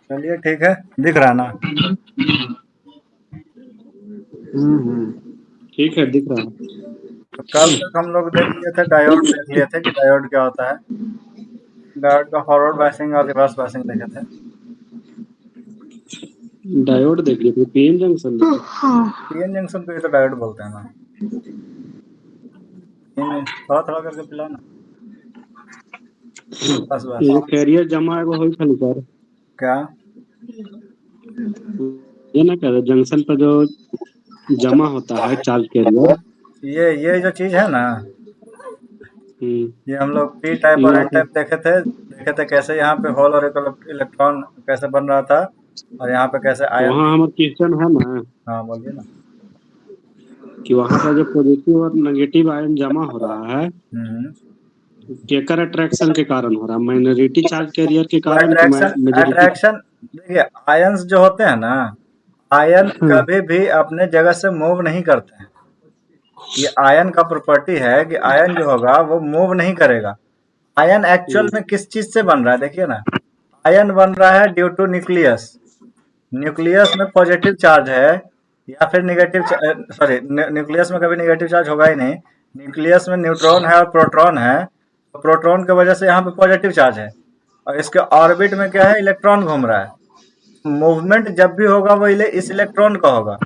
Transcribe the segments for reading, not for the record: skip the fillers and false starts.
चलिए ठीक है, दिख रहा ना। ठीक है, दिख रहा है। तो कल तक हम लोग देख लिए थे, डायोड देख लिए थे कि डायोड क्या होता है। डायोड का फॉरवर्ड बायसिंग और रिवर्स बायसिंग देखे थे। डायोड देख लीजिए, पीएन जंक्शन पीएन जंक्शन को ये तो डायोड बोलते हैं ना। थोड़ा थोड़ा करके पिलाओ ना। बस बस। एगो कैरियर जमा एगो होई खाली सर। क्या? ये ना कह रहे जंक्शन पर जो जमा होता है चार्ज कैरियर। ये जो चीज है ना, ये हम लोग पी टाइप और यहाँ एन पे टाइप देखे थे कैसे यहाँ पे होल और इलेक्ट्रॉन कैसे बन रहा था, और यहाँ पे कैसे आयन। वहाँ हमारा क्वेश्चन है ना हाँ बोलिए ना। कि वहाँ पर जो पॉजिटिव और नेगेटिव आयन जमा हो रहा है हम्म। केकर अट्रैक्शन के कारण हो रहा है, माइनॉरिटी चार्ज कैरियर के वो कारण कि अट्रैक्शन मेजोरिटी। अट्रैक्शन देखिए, आयंस जो होते हैं ना, आयन कभी भी अपने जगह से मूव नहीं करते हैं। ये आयन का प्रॉपर्टी है कि आयन जो होगा वो मूव नहीं करेगा। आयन एक्चुअल में किस चीज से बन रहा है देखिए ना। आयन बन रहा है ड्यू टू न्यूक्लियस। न्यूक्लियस में पॉजिटिव चार्ज है या फिर निगेटिव, सॉरी, न्यूक्लियस में कभी निगेटिव चार्ज होगा ही नहीं। न्यूक्लियस में न्यूट्रॉन है और प्रोटॉन है, तो प्रोटॉन की वजह से यहाँ पे पॉजिटिव चार्ज है, और इसके ऑर्बिट में क्या है, इलेक्ट्रॉन घूम रहा है। मूवमेंट जब भी होगा वो इस इलेक्ट्रॉन का होगा।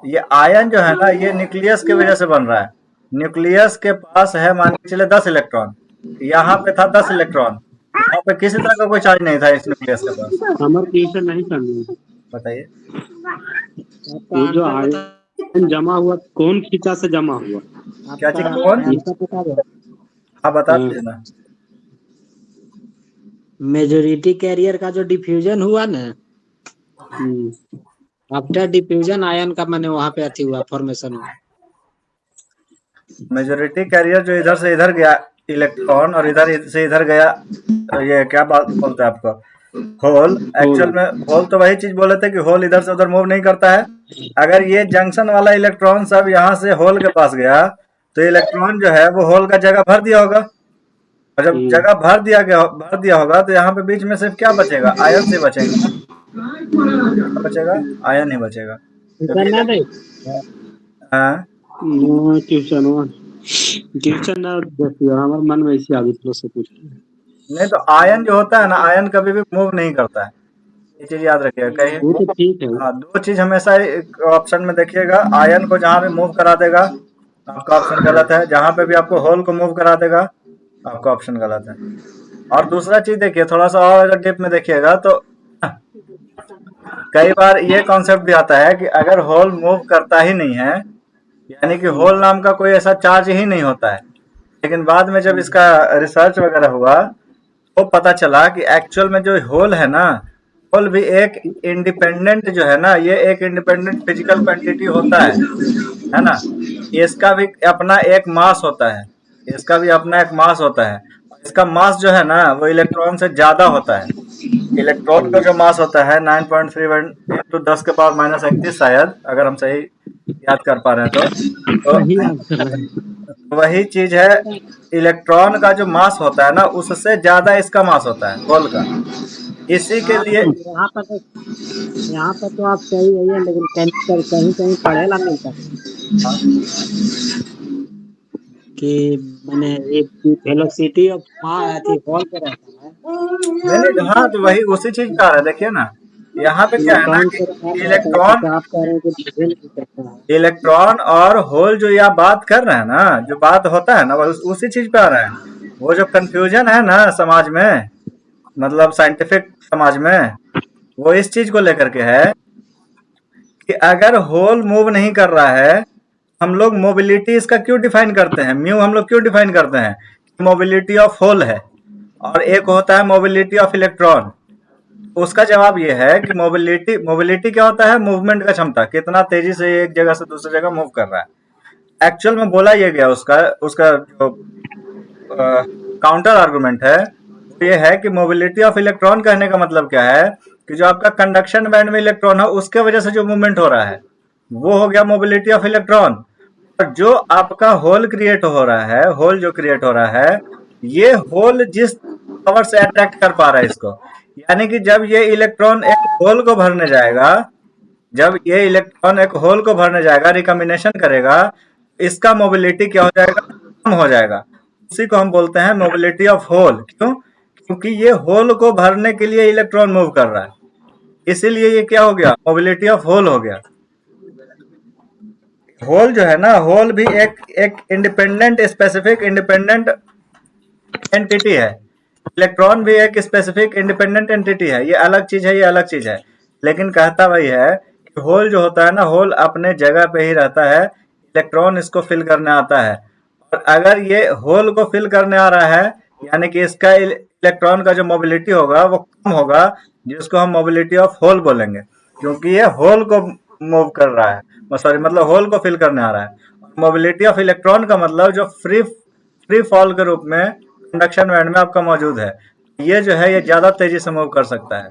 ये आयन जो है ना, ये न्यूक्लियस की वजह से बन रहा है। न्यूक्लियस के पास है मान के चले 10 इलेक्ट्रॉन, यहाँ पे था 10 इलेक्ट्रॉन, यहाँ पे किसी तरह का कोई चार्ज नहीं था इस न्यूक्लियस के पास। हमारे क्वेश्चन नहीं करनी है। बताइए। वो जो आयन जमा हुआ कौन खींचा से जमा हुआ क्या चीज कौन? इसका पता है? हाँ बता हाँ, दीजिए ना। मेजोरिटी कैरियर का जो डिफ्यूजन हुआ ना, आफ्टर डिफ्यूजन आयन का माने वहां पे अथी हुआ, फॉर्मेशन हुआ। मेजोरिटी कैरियर जो इधर से इधर गया इलेक्ट्रॉन, और इधर से इधर गया, ये क्या बात बोलते हैं आपको, होल। होल। एक्चुअल में होल तो वही चीज बोले थे कि होल इधर से उधर मूव नहीं करता है। अगर ये जंक्शन वाला इलेक्ट्रॉन सब यहाँ से होल के पास गया, तो इलेक्ट्रॉन जो है वो होल का जगह भर दिया होगा, और जब जगह भर दिया होगा तो यहाँ पे बीच में सिर्फ क्या बचेगा, आयन से बचेगा ना। क्या बचेगा? आयन ही बचेगा, क्योंकि ना दे हाँ। क्वेश्चन क्वेश्चन ना देखिए, हमारे मन में इसी आदत से पूछ नहीं तो आयन जो होता है ना, आयन कभी भी मूव नहीं करता है, ये चीज याद रखिएगा कहीं। वो तो ठीक है। हाँ, दो चीज हमेशा एक ऑप्शन में देखिएगा, आयन को जहां भी मूव करा देगा आपका ऑप्शन गलत है, जहां पे भी आपको होल को मूव करा देगा आपका ऑप्शन गलत है। और दूसरा चीज देखिए, थोड़ा सा और अगर डिप में देखिएगा तो कई बार ये कॉन्सेप्ट भी आता है कि अगर होल मूव करता ही नहीं है, यानी कि होल नाम का कोई ऐसा चार्ज ही नहीं होता है, लेकिन बाद में जब इसका रिसर्च वगैरह हुआ तो पता चला कि एक्चुअल में जो होल है ना, होल भी एक इंडिपेंडेंट जो है ना, ये एक इंडिपेंडेंट फिजिकल क्वांटिटी होता है ना। इसका भी अपना एक मास होता है, इसका भी अपना एक मास होता है। इसका मास जो है ना वो इलेक्ट्रॉन से ज्यादा होता है। इलेक्ट्रॉन का जो मास होता है 9.31 इंटू 10⁻31 शायद, अगर हम सही याद कर पा रहे हैं सही तो याद कर रहे हैं। वही चीज है। इलेक्ट्रॉन का जो मास होता है ना, उससे ज्यादा इसका मास होता है होल का। इसी के लिए यहाँ पर तो आप सही है, लेकिन कहीं कहीं कहीं पढ़ेला मिलता है कि मैंने एक वेलोसिटी ऑफ अथी हॉल पे रहता है, नहीं नहीं, हाँ तो वही उसी चीज का है, देखिए ना यहाँ पे क्या है ना इलेक्ट्रॉन कि से रहता है, इलेक्ट्रॉन तो आप कह रहे हैं कि डिफरेंस भी करता है। इलेक्ट्रॉन और होल जो ये आप बात कर रहे हैं ना, जो बात होता है ना, वो उसी चीज पे आ रहा है। वो जो कंफ्यूजन है ना समाज में, मतलब साइंटिफिक समाज में, वो इस चीज को लेकर के है कि अगर होल मूव नहीं कर रहा है, हम लोग मोबिलिटी इसका क्यों डिफाइन करते हैं, म्यू हम लोग क्यों डिफाइन करते हैं, मोबिलिटी ऑफ होल है और एक होता है मोबिलिटी ऑफ इलेक्ट्रॉन। उसका जवाब ये है कि मोबिलिटी मोबिलिटी क्या होता है, मूवमेंट का क्षमता, कितना तेजी से एक जगह से दूसरी जगह मूव कर रहा है। एक्चुअल में बोला ये गया, उसका उसका जो काउंटर आर्गुमेंट है वो ये है कि मोबिलिटी ऑफ इलेक्ट्रॉन कहने का मतलब क्या है कि जो आपका कंडक्शन बैंड में इलेक्ट्रॉन है उसके वजह से जो मूवमेंट हो रहा है वो हो गया मोबिलिटी ऑफ इलेक्ट्रॉन। और जो आपका होल क्रिएट हो रहा है, होल जो क्रिएट हो रहा है, ये होल जिस पावर से अट्रैक्ट कर पा रहा है इसको, यानी कि जब ये इलेक्ट्रॉन एक होल को भरने जाएगा, जब ये इलेक्ट्रॉन एक होल को भरने जाएगा, रिकॉम्बिनेशन करेगा, इसका मोबिलिटी क्या हो जाएगा, कम हो जाएगा। उसी को हम बोलते हैं मोबिलिटी ऑफ होल। क्यों? क्योंकि ये होल को भरने के लिए इलेक्ट्रॉन मूव कर रहा है, इसीलिए ये क्या हो गया, मोबिलिटी ऑफ होल हो गया। होल जो है ना, होल भी एक इंडिपेंडेंट, स्पेसिफिक इंडिपेंडेंट एंटिटी है। इलेक्ट्रॉन भी एक स्पेसिफिक इंडिपेंडेंट एंटिटी है, ये अलग चीज है, ये अलग चीज है। लेकिन कहता वही है कि होल जो होता है ना, होल अपने जगह पे ही रहता है, इलेक्ट्रॉन इसको फिल करने आता है। और अगर ये होल को फिल करने आ रहा है, यानी कि इसका इलेक्ट्रॉन का जो मोबिलिटी होगा वो कम होगा, जिसको हम मोबिलिटी ऑफ होल बोलेंगे, क्योंकि ये होल को मूव कर रहा है, सॉरी मतलब होल को फिल करने आ रहा है। मोबिलिटी ऑफ इलेक्ट्रॉन का मतलब जो फ्री फॉल के रूप में कंडक्शन बैंड में आपका मौजूद है, ये जो है ये ज्यादा तेजी से मूव कर सकता है।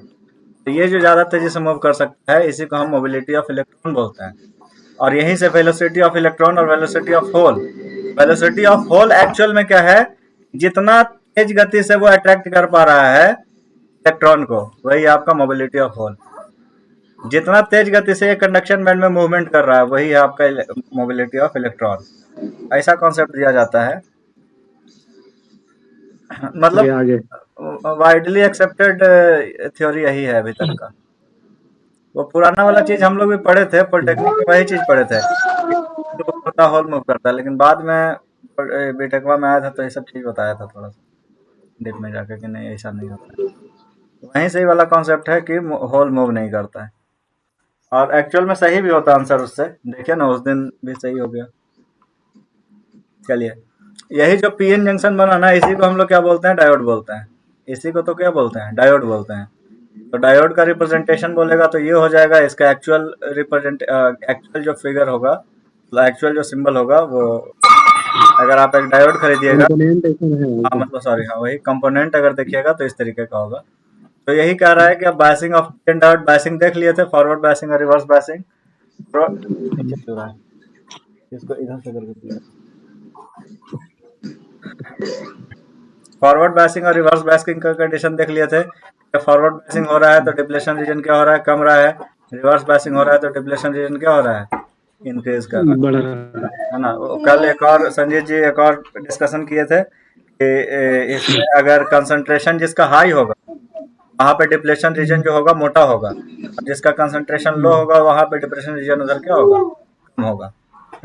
तो ये जो ज्यादा तेजी से मूव कर सकता है, इसी को हम मोबिलिटी ऑफ इलेक्ट्रॉन बोलते हैं। और यहीं से वेलोसिटी ऑफ इलेक्ट्रॉन और velocity of hole, velocity of hole actual में क्या है, जितना तेज गति से वो अट्रैक्ट कर पा रहा है इलेक्ट्रॉन को, वही आपका मोबिलिटी ऑफ होल। जितना तेज गति से ये कंडक्शन बैंड में मूवमेंट कर रहा है, वही है आपका मोबिलिटी ऑफ इलेक्ट्रॉन। ऐसा कॉन्सेप्ट दिया जाता है। मतलब आगे वाइडली एक्सेप्टेड थ्योरी यही है अभी तक का। वो पुराना वाला चीज हम लोग भी पढ़े थे, पॉलिटेक्निक में वही चीज पढ़े थे, होल मूव करता है। लेकिन बाद में बीटेकवा में आया था तो ये सब चीज बताया था थोड़ा सा डीप में जाके कि नहीं ऐसा नहीं होता है। वहीं से ही वाला कॉन्सेप्ट है कि होल मूव नहीं करता है, और एक्चुअल में सही भी होता आंसर उससे। देखिए ना, उस दिन भी सही हो गया। चलिए, यही जो पीएन जंक्शन बना ना, इसी को हम लोग क्या बोलते हैं, डायोड बोलते हैं। इसी को तो क्या बोलते हैं, डायोड बोलते हैं। तो डायोड का रिप्रेजेंटेशन बोलेगा तो ये हो जाएगा, इसका एक्चुअल जो फिगर होगा, एक्चुअल जो सिंबल होगा वो, अगर आप एक डायोड खरीदिएगा, कंपोनेंट ऐसा है। हाँ मतलब सॉरी, हाँ वही कंपोनेंट अगर देखिएगा तो इस तरीके का होगा। तो यही कह रहा है कि अब biasing of PN diode, biasing देख लिए थे, फॉरवर्ड बायसिंग और रिवर्स बायसिंग। इसको इधर से करके फॉरवर्ड बायसिंग और रिवर्स बायसिंग का कंडीशन देख लिए थे। फॉरवर्ड बायसिंग हो रहा है तो डिप्लेशन रीजन क्या हो रहा है, कम रहा है। रिवर्स बायसिंग हो रहा है तो डिप्लेशन रीजन क्या हो रहा है, इंक्रीज कर रहा बढ़ रहा है ना। कल एक और संजीत जी एक और डिस्कशन किए थे कि इसमें अगर कंसंट्रेशन जिसका हाई होगा वहां पे डिप्लेशन रीजन जो होगा मोटा होगा, और जिसका कंसंट्रेशन लो होगा वहां पे डिप्लेशन रीजन उधर क्या होगा, कम होगा,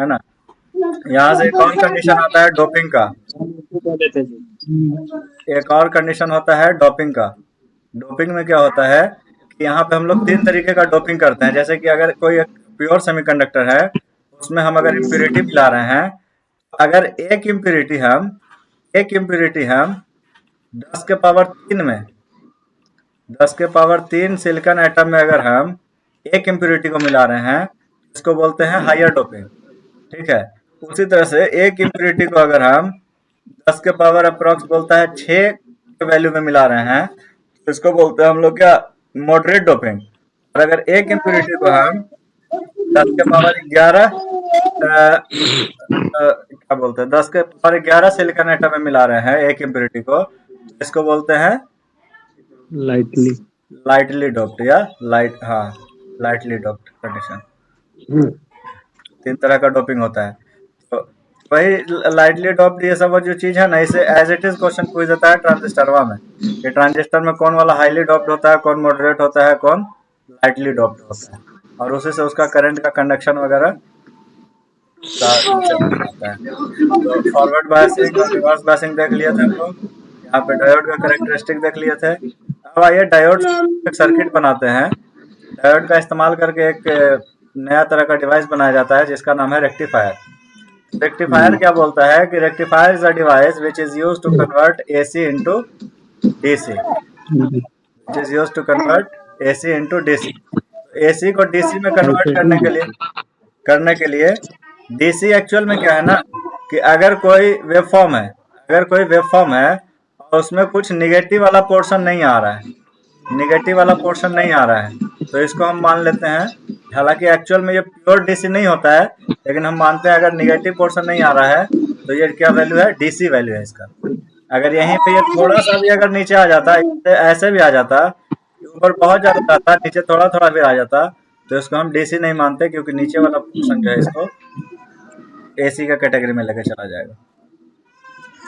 है ना। यहाँ से एक और कंडीशन आता है डोपिंग का, एक और कंडीशन होता है डोपिंग का। डोपिंग में क्या होता है कि यहाँ पे हम लोग 3 तरीके का डोपिंग करते हैं। जैसे कि अगर कोई प्योर सेमीकंडक्टर है, उसमें हम अगर इम्प्योरिटी मिला रहे हैं, अगर एक इम्प्योरिटी हम 10 के पावर 3 में, 10 के पावर 3 सिलिकॉन एटम में अगर हम एक इम्प्योरिटी को मिला रहे हैं, इसको बोलते हैं हायर डोपिंग, ठीक है। उसी तरह से एक इम्प्योरिटी को अगर हम 10 के पावर अप्रोक्स बोलता है 6 के वैल्यू में मिला रहे हैं, तो इसको बोलते हैं हम लोग क्या, मॉडरेट डोपिंग। और अगर एक इम्प्योरिटी को हम 10 के पावर 11 क्या बोलते हैं, 10 के पावर 11 सिलिकॉन एटम में मिला रहे हैं एक इम्प्योरिटी को, इसको बोलते हैं लाइटली डोप्ड या लाइटली डोप्ड कंडीशन। 3 तरह का डोपिंग होता है। तो वही लाइटली डोप्ड ये सब जो चीज है ना, इसे एज इट इज क्वेश्चन पूछ देता है ट्रांजिस्टरवा में, कि ट्रांजिस्टर में कौन वाला हाईली डोप्ड होता है, कौन मॉडरेट होता है, कौन लाइटली डोप्ड होता है, और उसी से उसका करंट का कंडक्शन वगैरह होता है। तो फॉरवर्ड बायसिंग और रिवर्स बायसिंग देख लिए थे हम लोग, यहाँ पे डायोड का कैरेक्टरिस्टिक देख लिए थे। अब आइए डायोड एक सर्किट बनाते हैं। डायोड का इस्तेमाल करके एक नया तरह का डिवाइस बनाया जाता है जिसका नाम है रेक्टिफायर। रेक्टिफायर क्या बोलता है कि rectifier is a device which is used to convert AC into DC, which is used to convert AC into DC. AC को डीसी में कन्वर्ट करने के लिए डीसी एक्चुअल में क्या है ना, कि अगर कोई वेवफॉर्म है और उसमें कुछ निगेटिव वाला पोर्शन नहीं आ रहा है, तो इसको हम मान लेते हैं, हालांकि एक्चुअल में ये प्योर डीसी नहीं होता है, लेकिन हम मानते हैं अगर निगेटिव पोर्शन नहीं आ रहा है तो ये क्या वैल्यू है, डीसी वैल्यू है इसका। अगर यहीं पे ये थोड़ा सा भी अगर नीचे आ जाता, ऐसे भी आ जाता ऊपर बहुत ज्यादा जाता, नीचे थोड़ा थोड़ा भी आ जाता, तो इसको हम डीसी नहीं मानते, क्योंकि नीचे वाला पोर्शन जो है इसको एसी का कैटेगरी में लेके चला जाएगा।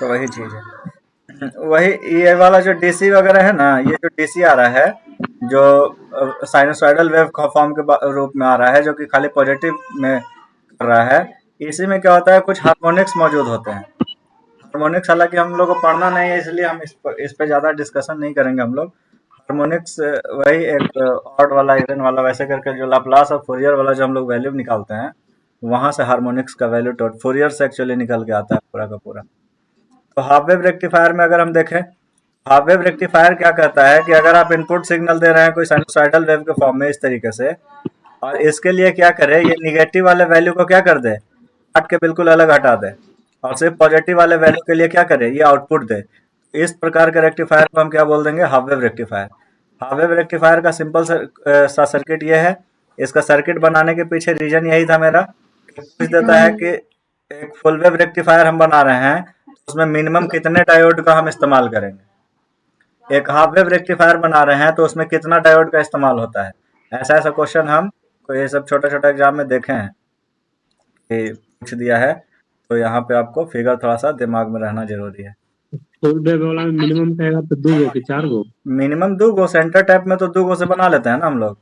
तो वही चीज है। वही ये वाला जो डीसी वगैरह है ना, ये जो डीसी आ रहा है, जो साइनसॉइडल वेव फॉर्म के रूप में आ रहा है, जो कि खाली पॉजिटिव में कर रहा है, इसी में क्या होता है, कुछ हार्मोनिक्स मौजूद होते हैं। हार्मोनिक्स हालांकि हम लोग को पढ़ना नहीं है, इसलिए हम इस पे ज़्यादा डिस्कशन नहीं करेंगे हम लोग। हार्मोनिक्स वही एक ऑड वाला, इवन वाला, वैसे करके जो लाप्लास और फोरियर वाला जो हम लोग वैल्यू निकालते हैं, वहाँ से हार्मोनिक्स का वैल्यू फोरियर से एक्चुअली निकल के आता है पूरा का पूरा। तो हाफ वेव रेक्टिफायर में अगर हम देखें, हाफ वेव रेक्टिफायर क्या कहता है कि अगर आप इनपुट सिग्नल दे रहे हैं कोई साइनसॉइडल वेव के फॉर्म में इस तरीके से, और इसके लिए क्या करे, ये निगेटिव वाले वैल्यू को क्या कर दे, काट के बिल्कुल अलग हटा दे, और सिर्फ पॉजिटिव वाले वैल्यू के लिए क्या करे, ये आउटपुट दे। इस प्रकार के रेक्टिफायर को हम क्या बोल देंगे, half wave rectifier. Half wave rectifier का सिंपल सा सर्किट ये है। इसका सर्किट बनाने के पीछे रीजन यही था मेरा, पूछ देता है कि एक फुल वेव रेक्टिफायर हम बना रहे हैं, तो उसमें मिनिमम कितने डायोड का हम इस्तेमाल करेंगे। एक हाफ वेव रेक्टिफायर बना रहे हैं तो उसमें कितना डायोड का इस्तेमाल होता है। ऐसा ऐसा क्वेश्चन हम कोई ये सब छोटा छोटा एग्जाम में देखे हैं कि पूछ दिया है, तो यहाँ पे आपको फिगर थोड़ा सा दिमाग में रहना जरूरी है। फुल वेव वाला में मिनिमम कहेगा तो 2 गो कि 4 गो? मिनिमम 2 गो, सेंटर टैप में तो 2 गो से बना लेते हैं ना हम लोग।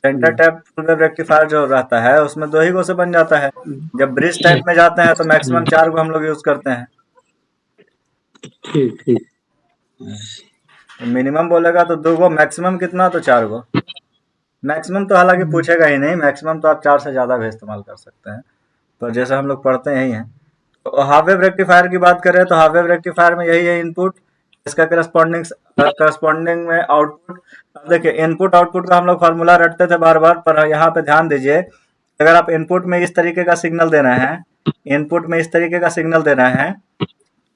Centre tap full wave rectifier जो रहता है उसमें 2 ही गो से बन जाता है। जब ब्रिज टाइप में जाते हैं तो मैक्सिमम 4 गो हम लोग यूज करते हैं। ठीक ठीक। मिनिमम बोलेगा तो 2 गो, मैक्सिमम कितना, तो 4 गो। मैक्सिमम तो हालांकि पूछेगा ही नहीं, मैक्सिमम तो आप 4 से ज़्यादा भी इस्तेमाल कर सकते हैं, तो जैसे हम लोग पढ़ते यही हैं। तो हाफ वेव रेक्टिफायर की बात करें तो हाफ वेव रेक्टिफायर में यही है इनपुट, इसका करस्पॉन्डिंग में आउटपुट। अब देखिए इनपुट आउटपुट का हम लोग फार्मूला रटते थे बार बार, पर यहाँ पे ध्यान दीजिए, अगर आप इनपुट में इस तरीके का सिग्नल दे रहे हैं, इनपुट में इस तरीके का सिग्नल दे रहे हैं,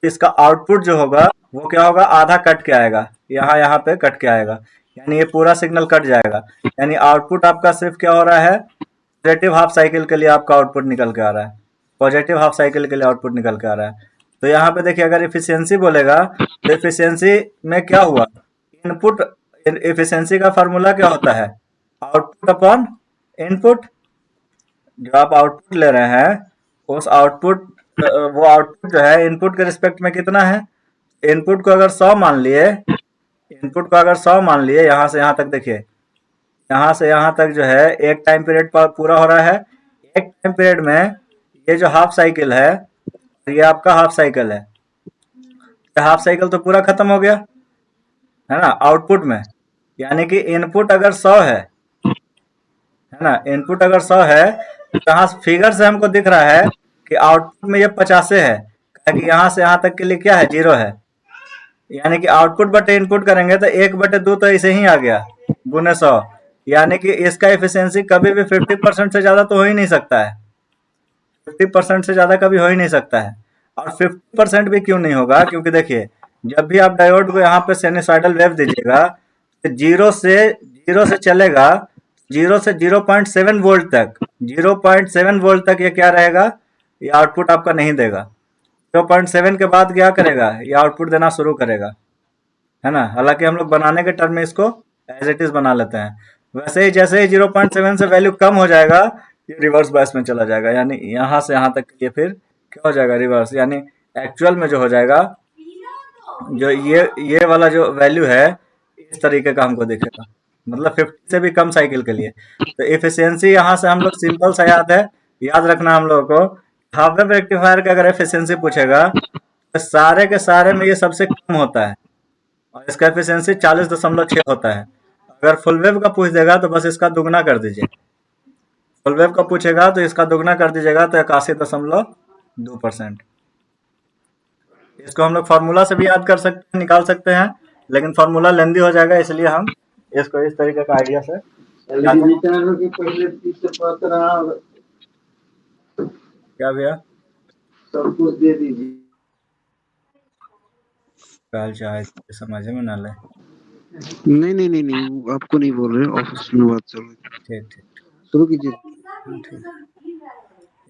इसका आउटपुट जो होगा वो क्या होगा, आधा कट के आएगा, यहाँ यहाँ पे कट के आएगा, यानी ये पूरा सिग्नल कट जाएगा। यानी आउटपुट आपका सिर्फ क्या हो रहा है, पॉजिटिव हाफ साइकिल के लिए आपका आउटपुट निकल के आ रहा है, पॉजिटिव हाफ साइकिल के लिए आउटपुट निकल के आ रहा है। तो यहाँ पे देखिए अगर इफिशियंसी बोलेगा तो इफिशियंसी में क्या हुआ, इनपुट इफिशियंसी का फार्मूला क्या होता है, आउटपुट अपॉन इनपुट। जो आप आउटपुट ले रहे हैं उस आउटपुट, वो आउटपुट जो है इनपुट के रिस्पेक्ट में कितना है, इनपुट को अगर 100 मान लिए, इनपुट को अगर 100 मान लिए, यहाँ से यहाँ तक देखिए, यहाँ से यहाँ तक जो है एक टाइम पीरियड पूरा हो रहा है। एक टाइम पीरियड में ये जो हाफ साइकिल है, ये आपका हाफ साइकिल है, हाफ साइकिल तो पूरा खत्म हो गया है ना आउटपुट में। यानी कि इनपुट अगर 100 है ना, इनपुट अगर 100 है तो यहाँ फिगर से हमको दिख रहा है कि आउटपुट में ये 50 है, कि यहाँ से यहाँ तक के लिए क्या है, 0 है। यानी कि आउटपुट बटे इनपुट करेंगे तो 1/2 तो ऐसे ही आ गया गुने 100, यानी कि इसका एफिशिएंसी कभी भी 50% से ज़्यादा तो हो ही नहीं सकता है, 50% से ज़्यादा कभी हो ही नहीं सकता है। और 50% भी क्यों नहीं होगा, क्योंकि देखिए जब भी आप डायोड को यहाँ पे साइनसॉइडल वेव दीजिएगा तो जीरो से चलेगा, 0 से 0.7 वोल्ट तक, 0.7 वोल्ट तक ये क्या रहेगा, ये आउटपुट आपका नहीं देगा। 0.7 के बाद क्या करेगा, ये आउटपुट देना शुरू करेगा, है ना। हालांकि हम लोग बनाने के टर्म में इसको एज इट इज बना लेते हैं। वैसे ही जैसे ही 0.7 से वैल्यू कम हो जाएगा, ये रिवर्स बायस में चला जाएगा, यानी यहाँ से यहाँ तक ये फिर क्या हो जाएगा, रिवर्स। यानी एक्चुअल में जो हो जाएगा, जो ये वाला जो वैल्यू है इस तरीके का हमको दिखेगा, मतलब 50 से भी कम साइकिल के लिए। तो एफिशिएंसी यहाँ से हम लोग सिंपल सा याद रखना हम लोगों को, हाफ वेव रेक्टिफायर का अगर एफिशिएंसी पूछेगा तो सारे के सारे में ये सबसे कम होता है, और इसका एफिशिएंसी 40.6 होता है। अगर फुल वेव का पूछ देगा तो बस इसका दुगना कर दीजिए, फुल वेव का पूछेगा तो इसका दुगना कर दीजिएगा, तो 81.2%। इसको हम लोग फार्मूला से भी याद कर सकते हैं, निकाल सकते हैं, लेकिन फार्मूला लेंदी हो जाएगा, इसलिए हम इसको इस तरीके का आइडिया से क्या भैया सब कुछ दे दीजिए। कल चाहे समझ में ना ले। नहीं, वो आपको नहीं बोल रहे, ऑफिस में बात चल रही है। ठीक ठीक शुरू कीजिए। ठीक,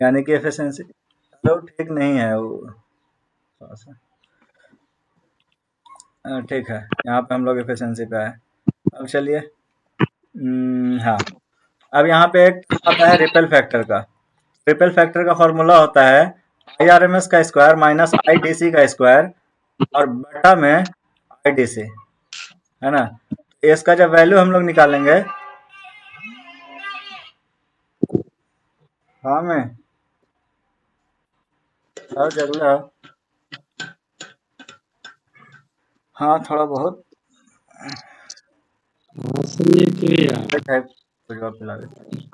यानी कि एफिशिएंसी चलो ठीक नहीं है वो थोड़ा सा। ठीक है, यहाँ पे हम लोग एफिशिएंसी पे आए। अब चलिए हाँ, अब यहाँ पे एक आता है रिपल फैक्टर का। रिपल फैक्टर का फॉर्मूला होता है आई आर एम एस का square minus I D C का स्क्वायर और बटा में आई डी सी, है ना। इसका जब वैल्यू हम लोग निकालेंगे, हाँ मैं और जरूर है। हाँ थोड़ा बहुत हाँ सुनिए कि यार है, कुछ और पिला देते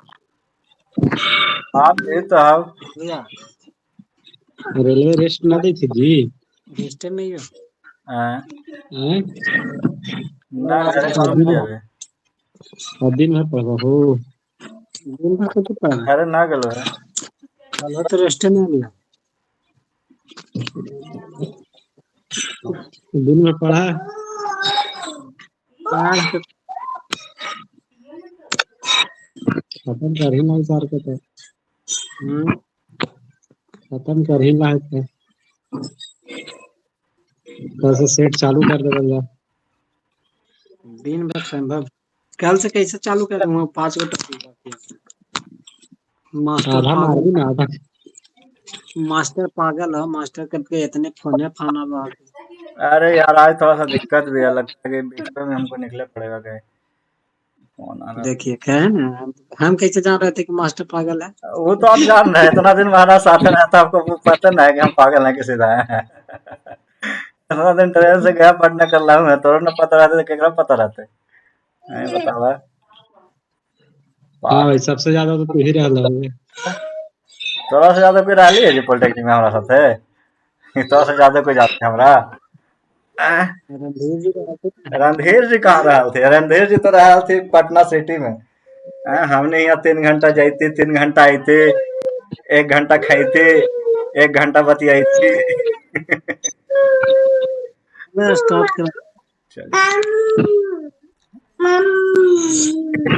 आप ये तो आप भैया रेलवे रेस्ट ना दी थी जी। रजिस्टर नहीं हो हैं? हैं? ना घरे कौन थी अभी, और दिन भर पढ़ा हो। दिन भर तो पढ़ा घरे ना गलो है। कल तो रेस्ट नहीं लिया। दिन भर पढ़ा। आज तो खत्म कर ही नहीं सर के तो खत्म कर ही लाए थे। कल से सेट चालू कर दे भैया। दिन भर संभव कल से कैसे चालू कर दूंगा 5 गो टॉपिक बाकी है। मास्टर पागल है, मास्टर करके इतने फोने फाना बा अरे यार आज थोड़ा सा दिक्कत भी है, लगता है कि बीच में हमको निकले पड़ेगा कहीं, फोन आ रहा देखिए कहे ना हम कैसे जान रहे थे कि मास्टर पागल है। था। वो तो आप जान रहे हैं, इतना दिन हमारा साथ रहता, आपको वो पता ना है कि हम पागल हैं कि सीधा हैं। इतना दिन ट्रेन से गया पढ़ने कर रहा हूँ मैं, तो न पता रहता, केकरा पता रहते, नहीं बतावा। हाँ भाई सबसे ज्यादा तो तू ही रह होगे। थोड़ा से ज्यादा कोई रही है जी पॉलिटेक्निक में हमारा साथे, थोड़ा से ज्यादा कोई जाते हमरा। रणधीर जी रहते थे। रणधीर जी कहाँ रहा थे, रणधीर जी तो रहा थे पटना सिटी में। हमने यहाँ 3 घंटा जाते 3 घंटा आते, 1 घंटा खाते, 1 घंटा बतियाती। मैं स्टार्ट कर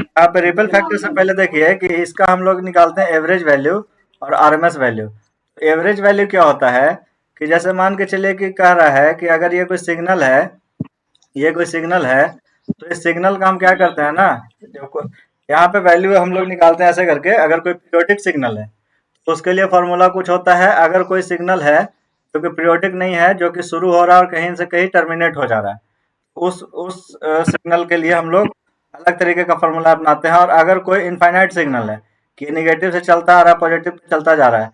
यहाँ पे रिपल फैक्टर से पहले देखिए कि इसका हम लोग निकालते हैं एवरेज वैल्यू और आरएमएस वैल्यू। एवरेज वैल्यू क्या होता है कि जैसे मान के चलिए कि कह रहा है कि अगर ये कोई सिग्नल है, ये कोई सिग्नल है, तो इस सिग्नल का हम क्या करते हैं ना, यहाँ पे वैल्यू हम लोग निकालते हैं ऐसे करके। अगर कोई पीरियोडिक सिग्नल है तो उसके लिए फॉर्मूला कुछ होता है। अगर कोई सिग्नल है जो कि पीरियोडिक नहीं है, जो कि शुरू हो रहा है और कहीं से कहीं टर्मिनेट हो जा रहा है, उस सिग्नल के लिए हम लोग अलग तरीके का फॉर्मूला अपनाते हैं। और अगर कोई इनफाइनाइट सिग्नल है कि नेगेटिव से चलता आ रहा है, पॉजिटिव पे चलता जा रहा है,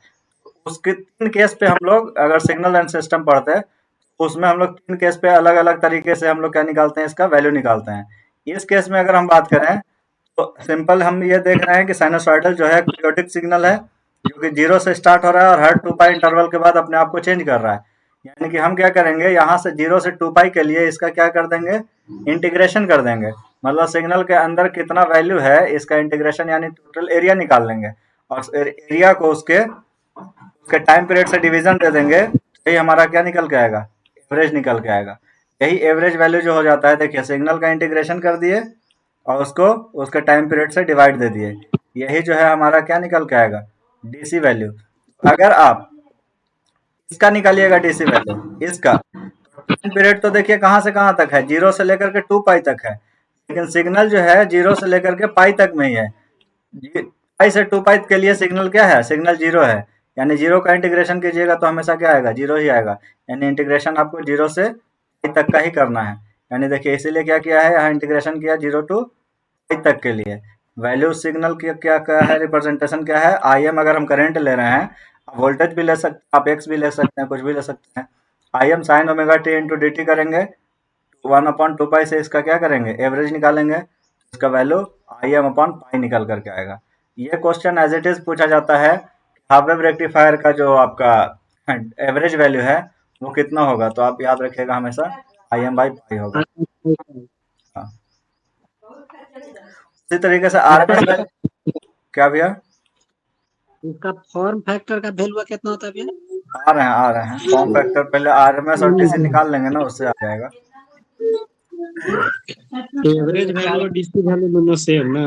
उसके 3 केस पे हम लोग अगर सिग्नल एंड सिस्टम पढ़ते हैं, उसमें हम लोग 3 केस पे अलग अलग तरीके से हम लोग क्या निकालते हैं, इसका वैल्यू निकालते हैं। इस केस में अगर हम बात करें तो सिंपल हम ये देख रहे हैं कि साइनोसॉइडल जो है पीरियोडिक सिग्नल है, जो कि 0 से स्टार्ट हो रहा है और हर 2 पाई इंटरवल के बाद अपने आप को चेंज कर रहा है। यानी कि हम क्या करेंगे, यहाँ से 0 से 2 पाई के लिए इसका क्या कर देंगे, इंटीग्रेशन कर देंगे। मतलब सिग्नल के अंदर कितना वैल्यू है इसका इंटीग्रेशन, यानी टोटल एरिया निकाल लेंगे और एरिया को उसके टाइम पीरियड से डिवीजन दे देंगे। यही हमारा क्या निकल के आएगा, एवरेज निकल के आएगा। यही एवरेज वैल्यू जो हो जाता है, देखिए सिग्नल का इंटीग्रेशन कर दिए और उसको उसके टाइम पीरियड से डिवाइड दे दिए, यही जो है हमारा क्या निकल के आएगा, डीसी वैल्यू। अगर आप इसका निकालिएगा डीसी वैल्यू, इसका टाइम पीरियड तो देखिए कहाँ से कहाँ तक है, 0 से लेकर के 2 पाई तक है, लेकिन सिग्नल जो है 0 से लेकर के पाई तक में ही है। पाई से 2 पाई के लिए सिग्नल क्या है, सिग्नल 0 है। यानी 0 का इंटीग्रेशन कीजिएगा तो हमेशा क्या आएगा, 0 ही आएगा। यानी इंटीग्रेशन आपको 0 से पाई तक का ही करना है। यानी देखिए इसीलिए क्या किया है, यहाँ इंटीग्रेशन किया 0 टू पाई तक के लिए। वैल्यू सिग्नल की क्या क्या है, रिप्रेजेंटेशन क्या है, आई एम। अगर हम करंट ले रहे हैं, वोल्टेज भी ले सकते हैं आप, एक्स भी ले सकते हैं, कुछ भी ले सकते हैं। I am sine omega T into D T करेंगे, 1/2 पाई से इसका क्या करेंगे, एवरेज निकालेंगे, इसका value I am upon pi निकल करके आएगा। ये क्वेश्चन एज इट इज पूछा जाता है, हाफ वेव रेक्टिफायर का जो आपका एवरेज वैल्यू है वो कितना होगा, तो आप याद रखिएगा हमेशा आई एम बाई पाई होगा। हाँ। उसी तरीके से आर क्या भैया, इसका फॉर्म फैक्टर का वैल्यू कितना होता है भैया? आ रहे हैं फॉर्म फैक्टर। पहले आरएमएस और डीसी निकाल लेंगे ना, उससे आ जाएगा। एवरेज वैल्यू और डीसी वैल्यू दोनों सेम ना।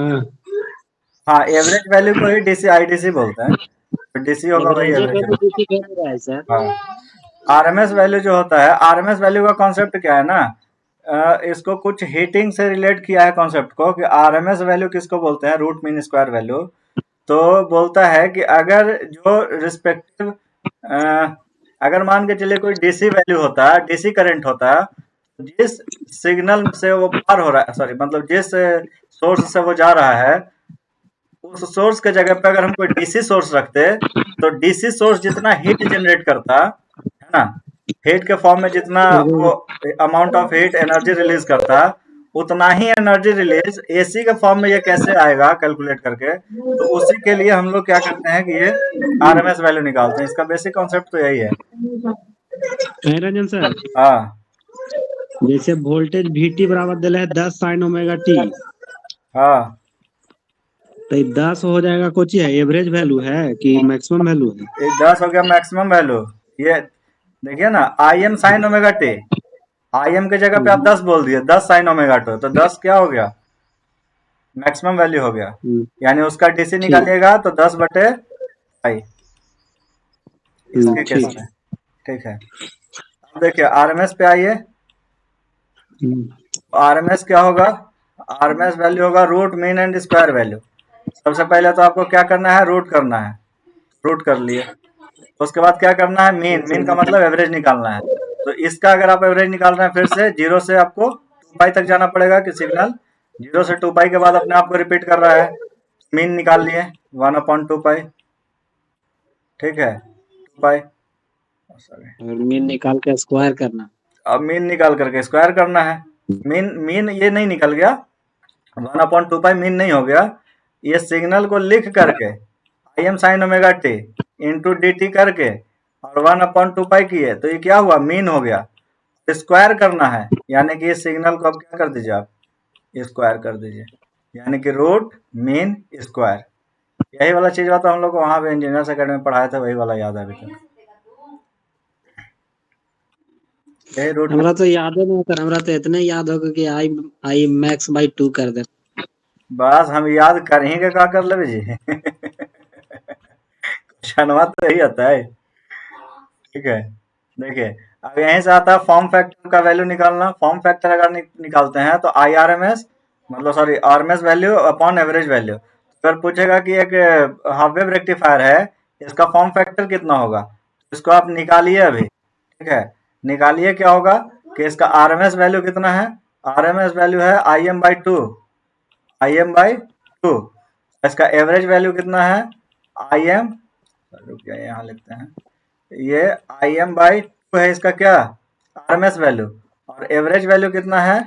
हाँ एवरेज वैल्यू को ही डीसी आईडीसी बोलते हैं, तो डीसी होगा वही average average. Value DC value है सर। हाँ आरएमएस वैल्यू जो होता है, आरएमएस वैल्यू का कॉन्सेप्ट क्या है ना, इसको कुछ हीटिंग से रिलेट किया है कॉन्सेप्ट को कि आरएमएस वैल्यू किसको बोलते हैं, रूट मीन स्क्वायर वैल्यू। तो बोलता है कि अगर जो रिस्पेक्टिव अगर मान के चलिए कोई डीसी वैल्यू होता है, डीसी करंट होता है, जिस सिग्नल से वो पार हो रहा है, सॉरी मतलब जिस सोर्स से वो जा रहा है, उस सोर्स के जगह पे अगर हम कोई डीसी सोर्स रखते तो डीसी सोर्स जितना हीट जनरेट करता है ना, हीट के फॉर्म में जितना वो amount of heat energy release करता, उतना ही एनर्जी रिलीज एसी के फॉर्म में ये कैसे आएगा कैलकुलेट करके। तो उसी के लिए हम लोग क्या करते हैं कि ये आरएमएस वैल्यू निकालते हैं। इसका बेसिक कॉन्सेप्ट तो यही है। रंजन सर, हाँ जैसे वोल्टेज VT बराबर दिला है 10 साइन ओमेगा टी, हाँ, तो 10 हो जाएगा कुछ है एवरेज वैल्यू है कि मैक्सिमम वैल्यू है? ये 10 हो गया मैक्सिमम वैल्यू। ये देखिए ना, I am sine omega T, I am के जगह पे आप 10 बोल दिए, 10 साइन ओमेगा टी, तो 10 क्या हो गया, मैक्सिमम वैल्यू हो गया। यानी उसका डीसी ठीक निकालिएगा तो 10 बटे आई, इसके केस ठीक में। ठीक है, अब देखिए आरएमएस पे आइए। आरएमएस क्या होगा, आरएमएस वैल्यू होगा root mean and square value. सबसे पहले तो आपको क्या करना है, रूट करना है, रूट कर लिए। उसके बाद क्या करना है, मीन, मीन का मतलब एवरेज निकालना है। तो इसका अगर आप एवरेज निकाल रहे हैं, फिर से 0 से आपको 2 पाई तक जाना पड़ेगा कि सिग्नल 0 से 2 पाई के बाद अपने आप को रिपीट कर रहा है। मीन निकाल लिए 1/2 पाई, ठीक है, 2 पाई, सॉरी, और मीन निकाल के स्क्वायर करना। अब मीन निकाल करके स्क्वायर करना है। मीन मीन ये नहीं निकल गया, 1/2 पाई मीन नहीं हो गया। ये सिग्नल को लिख करके I am sine omega T into D T करके और 1/2 पाई किए, तो ये क्या हुआ, मीन हो गया। स्क्वायर करना है, यानी कि इस सिग्नल को अब क्या कर दीजिए, आप स्क्वायर कर दीजिए, यानी कि रूट मीन स्क्वायर। यही वाला चीज हुआ तो हम लोग को वहां पे इंजीनियर्स अकेडमी में पढ़ाया था, वही वाला याद है अभी तक। यही रूट हमरा तो याद है नहीं सर, हमरा तो इतने याद होगा कि आई आई मैक्स बाई 2 कर दे। बस हम याद कर ही के का कर लेवे जी। क्वेश्चनवा तो यही आता है। ठीक है, देखिए अब यहीं से आता है फॉर्म फैक्टर का वैल्यू निकालना। फॉर्म फैक्टर अगर निकालते हैं तो आई आर एम एस, मतलब sorry RMS value upon average value. अगर पूछेगा कि एक हाफ वेव रेक्टिफायर है, इसका फॉर्म फैक्टर कितना होगा, इसको आप निकालिए अभी। ठीक है, निकालिए, क्या होगा कि इसका आरएमएस वैल्यू कितना है, आरएमएस वैल्यू है I am by two, I am by two. इसका एवरेज वैल्यू कितना है, आई एम, रुकिए यहाँ लिखते हैं, ये आई एम बाई टू है इसका क्या, आरएमएस वैल्यू। और एवरेज वैल्यू कितना है,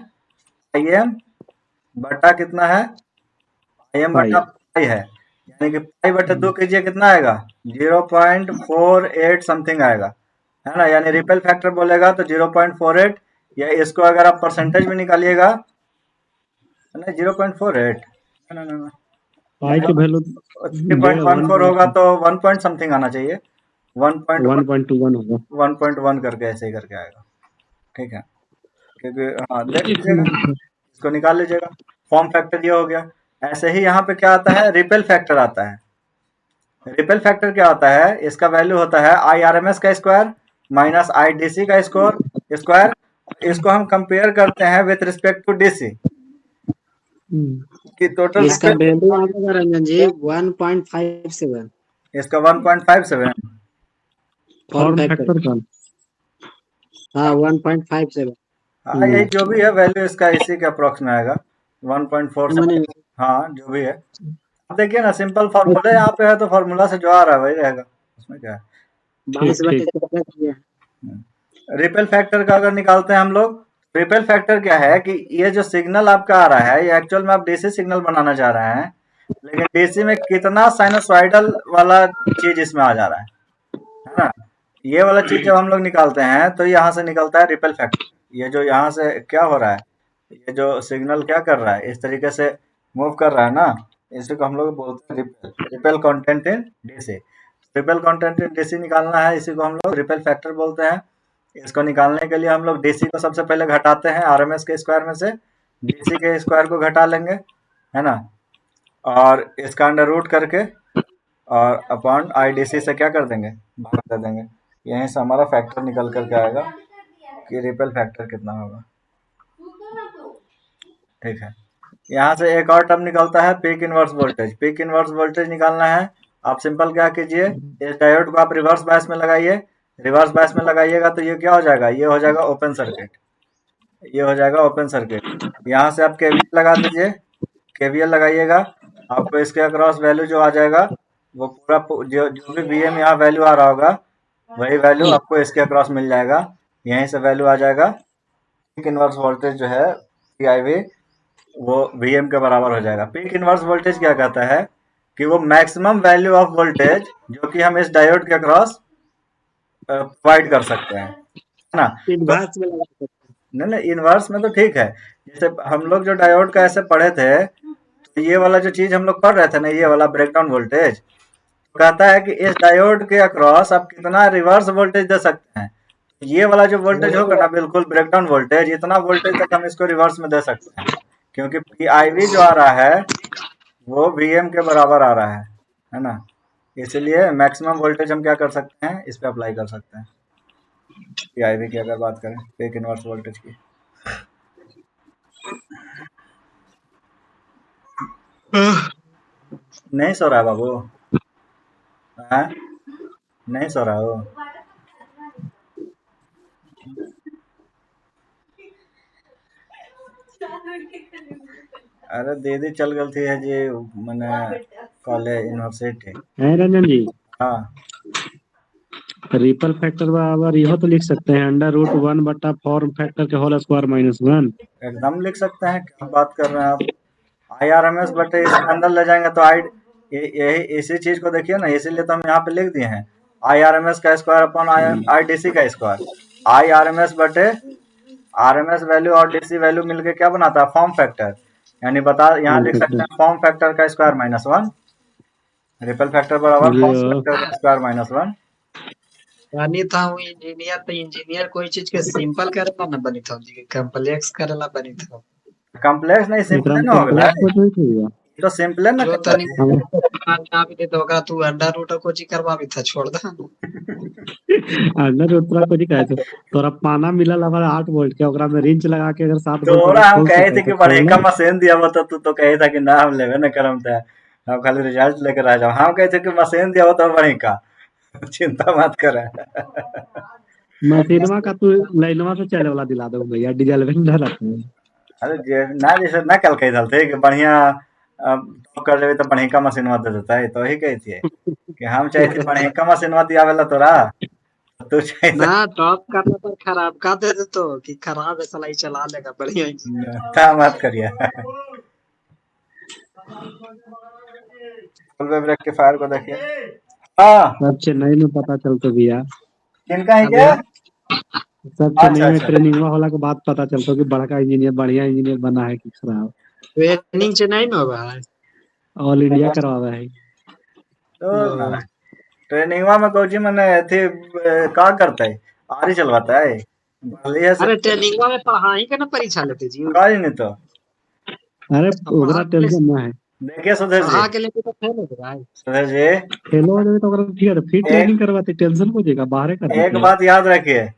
आई एम बटा कितना है, आई एम पाई। बटा पाई है, यानी कि पाई बटे 2 कीजिए, कितना आएगा 0.48 समथिंग आएगा, है ना। यानी रिपेल फैक्टर बोलेगा तो 0.48, या इसको अगर आप परसेंटेज में निकालिएगा, नहीं 0.48, ना ना ना, पाई की वैल्यू 3.14 होगा तो 1 पॉइंट समथिंग आना चाहिए, 1.21 होगा। 1.1 करके ऐसे ही करके आएगा। ठीक है, क्योंकि हाँ देख लीजिएगा, इसको निकाल लीजिएगा। फॉर्म फैक्टर ये हो गया। ऐसे ही यहाँ पे क्या आता है, रिपेल फैक्टर आता है। रिपेल फैक्टर क्या होता है, इसका वैल्यू होता है आई आर एम एस का square minus I D C का स्क्वायर। इसको हम कंपेयर करते हैं विथ रिस्पेक्ट टू डीसी की टोटल इसका रिपेल। वैल्यू आएगा रंजन जी 1.57 इसका 1.57 फॉर्म फॉर्म फैक्टर। फैक्टर का हाँ 1.57। हाँ यही जो भी है वैल्यू इसका इसी के अप्रोक्स में आएगा, 1.4 मैंने हाँ जो भी है। अब देखिए ना, सिंपल फार्मूला यहाँ पे है तो फार्मूला से जो आ रहा है वही रहेगा, उसमें क्या है। 22/14 किया। रिपेल फैक्टर का अगर निकालते हैं हम लोग, रिपेल फैक्टर क्या है कि ये जो सिग्नल आपका आ रहा है, ये एक्चुअल में आप डीसी सिग्नल बनाना चाह रहे हैं, लेकिन डीसी में कितना साइनोसॉइडल वाला चीज इसमें आ जा रहा है ना। ये वाला चीज जब हम लोग निकालते हैं तो यहाँ से निकलता है रिपेल फैक्टर। ये जो यहाँ से क्या हो रहा है, ये जो सिग्नल क्या कर रहा है, इस तरीके से मूव कर रहा है ना, इसी को हम लोग बोलते हैं repel, repel content in DC. Repel content in DC निकालना है, इसी को हम लोग रिपेल फैक्टर बोलते हैं। इसको निकालने के लिए हम लोग डीसी को सबसे पहले घटाते हैं आरएमएस के स्क्वायर में से, डीसी के स्क्वायर को घटा लेंगे, है ना, और इसका अंडर रूट करके और अपॉन आईडीसी से क्या कर देंगे, भाग कर देंगे। यहीं से हमारा फैक्टर निकल करके आएगा कि रिपेल फैक्टर कितना होगा। ठीक है। यहाँ से एक और टर्म निकलता है peak inverse voltage. Peak inverse voltage निकालना है, आप सिंपल क्या कीजिए, इस डायोड को आप रिवर्स बायस में लगाइए। रिवर्स बायस में लगाइएगा तो ये क्या हो जाएगा, ये हो जाएगा ओपन सर्किट, ये हो जाएगा ओपन सर्किट। यहाँ से आप केवीएल लगा दीजिए, केवीएल लगाइएगा, आपको इसके अक्रॉस वैल्यू जो आ जाएगा वो पूरा जो भी वीएम यहाँ वैल्यू आ रहा होगा वही वैल्यू आपको इसके अक्रॉस मिल जाएगा। यहीं से वैल्यू आ जाएगा, पीक इनवर्स वोल्टेज जो है पीआईवी वो वीएम के बराबर हो जाएगा। पीक इनवर्स वोल्टेज क्या कहता है कि वो मैक्सिमम वैल्यू ऑफ वोल्टेज जो कि हम इस डायोड के अक्रॉस प्रोवाइड कर सकते हैं, है ना। तो इनवर्स में लगा सकते हैं। नहीं इनवर्स में तो ठीक है, जैसे हम लोग जो डायोड का ऐसे पढ़े थे तो ये वाला जो चीज हम लोग पढ़ रहे थे ना, ये वाला ब्रेकडाउन वोल्टेज कहता है कि इस डायोड के अक्रॉस आप कितना रिवर्स वोल्टेज दे सकते हैं। ये वाला जो वोल्टेज होगा ना बिल्कुल ब्रेकडाउन वोल्टेज, इतना वोल्टेज तक हम इसको रिवर्स में दे सकते हैं, क्योंकि पीआईवी जो आ रहा है वो वीएम के बराबर आ रहा है ना। इसलिए मैक्सिमम वोल्टेज हम क्या कर सकते हैं, इस पे अप्लाई कर सकते हैं। पीआईवी की अगर बात करें पीक इनवर्स वोल्टेज की, नहीं सो रहा है बाबू, हाँ नहीं सो रहा हो। अरे दीदी चल गई थी है जी मैंने कॉलेज यूनिवर्सिटी। है रंजन जी, हाँ रिपल फैक्टर बराबर यह तो लिख सकते हैं √1 बटा फॉर्म फैक्टर के होल स्क्वायर -1। एकदम लिख सकते हैं, क्या बात कर रहे हैं आप। IRMS बटे इसके अंदर ले जाएंगे तो यही इसी चीज को देखिए ना, इसीलिए तो हम यहाँ पे लिख दिए हैं IRMS का स्क्वायर अपॉन IDC का स्क्वायर। IRMS बटे RMS वैल्यू और DC वैल्यू मिलके क्या बनाता है, फॉर्म फैक्टर। यानी बता यहाँ लिख सकते हैं फॉर्म फैक्टर का स्क्वायर -1, रिपल फैक्टर बराबर फॉर्म फैक्टर का स्क्वायर -1। यानी था वो इंजीनियर, तो इंजीनियर कोई चीज के सिंपल करेला ना बनी था जी, कॉम्प्लेक्स करेला बनी था। कॉम्प्लेक्स नहीं सिंपल ना हो गया, ये तो सिंपल ना जो कर तनी दिए। ना भी दे तो ओकरा तू अंडर रूट को जी करवा भी था, छोड़ दा। अंडर रूट को जी कहते तोरा पाना मिलल हमारे 8 वोल्ट के, ओकरा में रिंच लगा के अगर 7 वोल्ट तोरा हम खोल कहे सके थे कि तो बढ़े खोल का मशीन दिया वो तो तू तो कहे था कि ना हम लेवे न करम था, हम खाली रिजल्ट लेकर आ जाओ। हम कहे थे कि मशीन दिया वो तो बढ़े का, चिंता मत कर। मशीनवा का तू लाइनवा से चले वाला दिला दो भैया, डीजल में ना रखो। अरे ना जैसे ना कल कही थे कि बढ़िया तो कर लेवे तो बढ़िया का मशीन दे देता है, तो ही कही थी कि हम चाहिए थे बढ़िया का मशीन दिया वाला तोरा, तू चाहिए ना टॉप करने पर खराब का दे दे तो कि खराब है साला, ही चला लेगा बढ़िया था मत करिए। फुल वेव रेक्टिफायर को देखिए। हाँ सब चेन्नई में पता चलतो भैया, किनका है अब क्या? सब अच्छा चेन्नई में अच्छा ट्रेनिंग होला के बाद पता चलतो कि बड़का इंजीनियर बढ़िया इंजीनियर बना है कि खराब। ट्रेनिंग चेन्नई में होगा है। ऑल इंडिया करवावा है। तो ट्रेनिंगवा में कोची मैंने थी का करता है, आरी चलवाता है बढ़िया से। अरे ट्रेनिंग में पढ़ाई के ना परीक्षा लेते जी, काज नहीं तो अरे ओकरा टेंशन ना है, देखिए सुधीर जी, पढ़ा के लेते तो फेल हो जाए। सुधीर जी फेलो हो जाए तो ओकरा ठीक है, फिर एक ट्रेनिंग करवाते टेंशन हो जाएगा, बाहर कर एक देते हैं। बात याद रखिए,